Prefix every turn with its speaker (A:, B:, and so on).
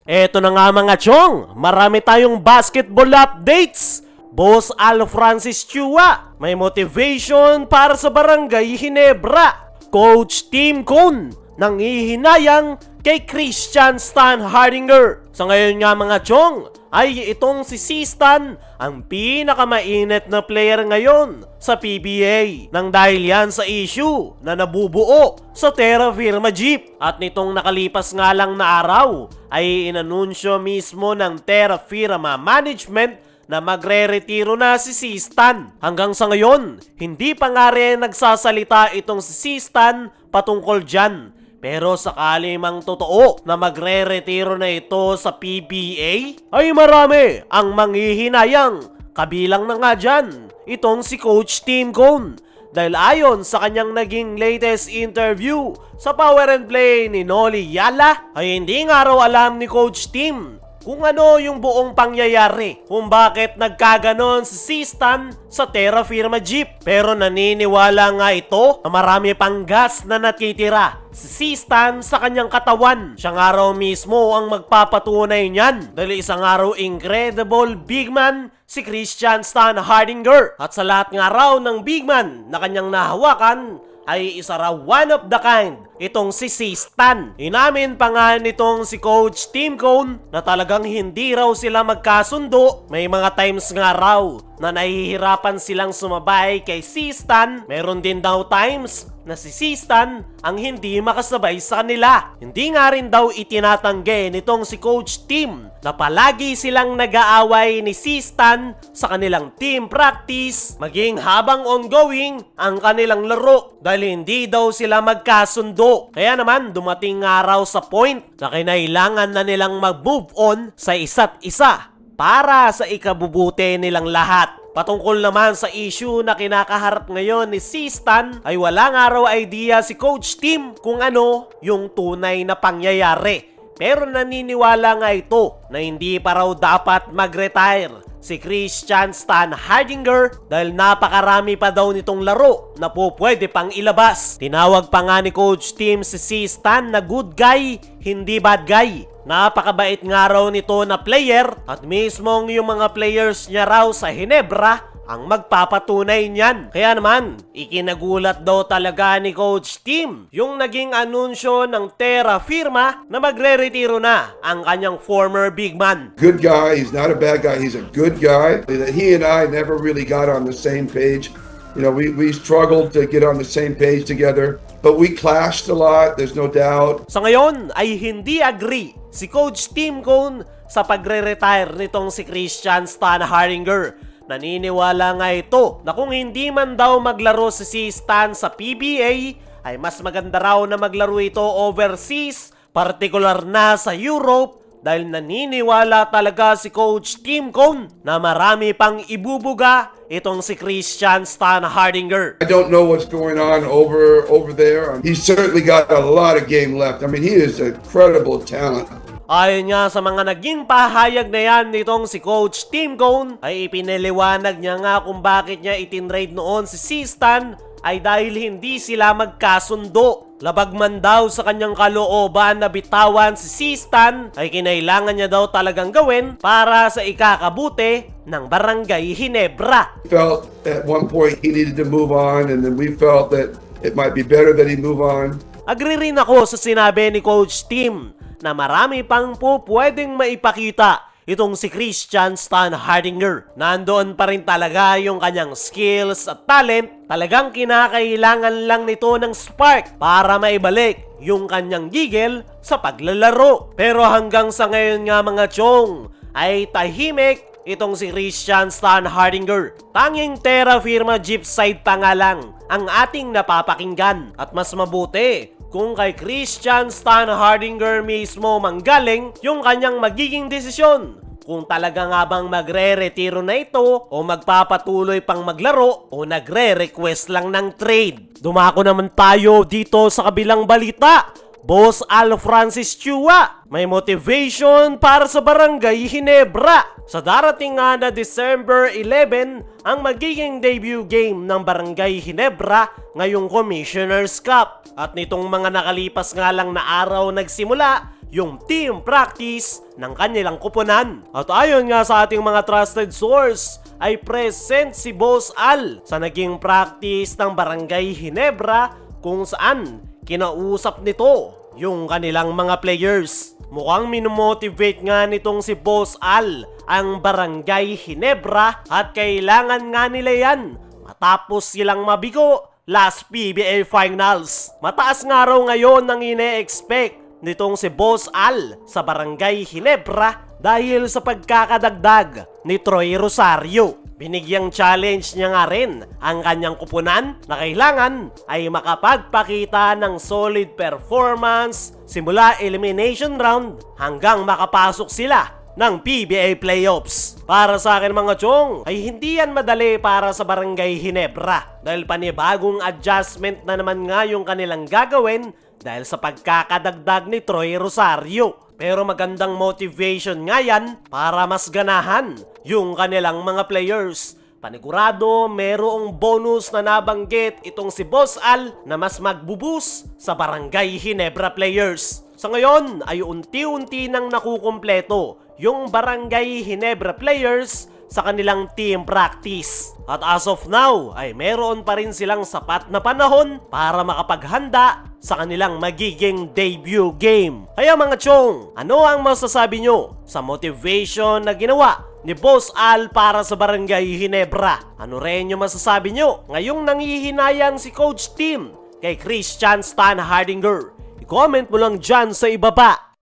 A: Eto na nga mga chong, marami tayong basketball updates. Boss Al Francis Chua, may motivation para sa Barangay Ginebra. Coach Tim Cone, nanghihinayang kay Christian Stan Hardinger. Sa ngayon nga mga chong, ay itong si Stan ang pinakamainit na player ngayon sa PBA nang dahil yan sa issue na nabubuo sa Terra Firma Jeep. At nitong nakalipas nga lang na araw ay inanunsyo mismo ng Terra Firma Management na magre-retiro na si Stan. Hanggang sa ngayon, hindi pa nga rin nagsasalita itong si Stan patungkol dyan. Pero sakali mang totoo na magre-retiro na ito sa PBA, ay marami ang manghihinayang. Kabilang na nga dyan itong si Coach Tim Cone. Dahil ayon sa kanyang naging latest interview sa Power and Play ni Noli Yala, ay hindi nga raw alam ni Coach Tim kung ano yung buong pangyayari, kung bakit nagkaganon si Stan sa Terra Firma Jeep. Pero naniniwala nga ito na marami pang gas na natitira si Stan sa kanyang katawan. Siya nga raw mismo ang magpapatunay niyan dahil isang araw incredible big man si Christian Stan Hardinger. At sa lahat nga raw ng big man na kanyang nahawakan ay isa raw one of the kind itong si Stan. Inamin pa nga nitong si Coach Tim Cone na talagang hindi raw sila magkasundo. May mga times nga raw na nahihirapan silang sumabay kay Stan. Meron din daw times na si Stan ang hindi makasabay sa kanila. Hindi nga rin daw itinatanggi nitong si Coach Tim na palagi silang nag-aaway ni Stan sa kanilang team practice maging habang ongoing ang kanilang laro dahil hindi daw sila magkasundo. Kaya naman dumating nga raw sa point na kinailangan na nilang mag-move on sa isa't isa para sa ikabubuti nilang lahat. Patungkol naman sa issue na kinakaharap ngayon ni Stan ay wala nga raw idea si Coach Tim kung ano yung tunay na pangyayari. Pero naniniwala nga ito na hindi pa raw dapat mag-retire si Christian Stan Hardinger dahil napakarami pa daw nitong laro na pwede pang ilabas. Tinawag pa nga ni Coach Tim si Stan na good guy, hindi bad guy. Napakabait nga raw nito na player at mismong yung mga players niya raw sa Ginebra ang magpapatunay niyan. Kaya naman, ikinagulat daw talaga ni Coach Tim yung naging anunsyo ng Terra Firma na magre-retiro na ang kanyang former big man.
B: Good guy, he's not a bad guy, he's a good guy. He and I never really got on the same page. You know, we struggled to get on the same page together, but we clashed a lot, there's no doubt.
A: Sa ngayon ay hindi agree si Coach Tim Cone sa pagre-retire nitong si Christian Stan Hardinger. Naniniwala nga ito na kung hindi man daw maglaro si Stan sa PBA, ay mas maganda raw na maglaro ito overseas, particular na sa Europe, dahil naniniwala talaga si Coach Tim Cone na marami pang ibubuga itong si Christian Stan Hardinger.
B: I don't know what's going on over there. He's certainly got a lot of game left. I mean, he is an incredible talent.
A: Ayon nga sa mga naging pahayag na yan nitong si Coach Tim Cone, ay ipiniliwanag niya nga kung bakit niya itinrade noon si Stan ay dahil hindi sila magkasundo. Labag man daw sa kanyang kalooban na bitawan si Stan ay kinailangan niya daw talagang gawin para sa ikakabuti ng Barangay Ginebra.
B: We felt at one point he needed to move on, and then we felt that it might be better that he move on.
A: Agree rin ako sa sinabi ni Coach Tim na marami pang pwedeng maipakita itong si Christian Stan Hardinger. Nandoon pa rin talaga yung kanyang skills at talent. Talagang kinakailangan lang nito ng spark para maibalik yung kanyang gigil sa paglalaro. Pero hanggang sa ngayon nga mga chong ay tahimik itong si Christian Stan Hardinger. Tanging Terra Firma Jeep side pa nga lang ang ating napapakinggan. At mas mabuti kung kay Christian Stan Hardinger mismo manggaling yung kanyang magiging desisyon kung talaga nga bang magre-retiro na ito o magpapatuloy pang maglaro o nagre-request lang ng trade. Dumako naman tayo dito sa kabilang balita. Boss Al Francis Chua, may motivation para sa Barangay Ginebra. Sa darating nga na December 11, ang magiging debut game ng Barangay Ginebra ngayong Commissioner's Cup. At nitong mga nakalipas nga lang na araw nagsimula yung team practice ng kanilang kupunan. At ayon nga sa ating mga trusted source, ay present si Boss Al sa naging practice ng Barangay Ginebra kung saan kinausap nito yung kanilang mga players. Mukhang minomotivate nga nitong si Boss Al ang Barangay Ginebra at kailangan nga nila yan matapos silang mabigo last PBA Finals. Mataas nga raw ngayon ang ine-expect nitong si Boss Al sa Barangay Ginebra dahil sa pagkakadagdag ni Troy Rosario. Binigyang challenge niya nga rin ang kanyang kupunan na kailangan ay makapagpakita ng solid performance simula elimination round hanggang makapasok sila ng PBA Playoffs. Para sa akin mga chong, ay hindi yan madali para sa Barangay Ginebra dahil panibagong adjustment na naman nga yung kanilang gagawin dahil sa pagkakadagdag ni Troy Rosario. Pero magandang motivation nga yan para mas ganahan yung kanilang mga players. Panigurado, merong bonus na nabanggit itong si Boss Al na mas magbubus sa Barangay Ginebra players. Sa ngayon ay unti-unti nang nakukumpleto yung Barangay Ginebra players sa kanilang team practice. At as of now ay meron pa rin silang sapat na panahon para makapaghanda sa kanilang magiging debut game. Kaya mga chong, ano ang masasabi nyo sa motivation na ginawa ni Boss Al para sa Barangay Ginebra? Ano rin yung masasabi nyo ngayong nangihinayang si Coach Tim kay Christian Stan Hardinger? I-comment mo lang dyan sa ibaba.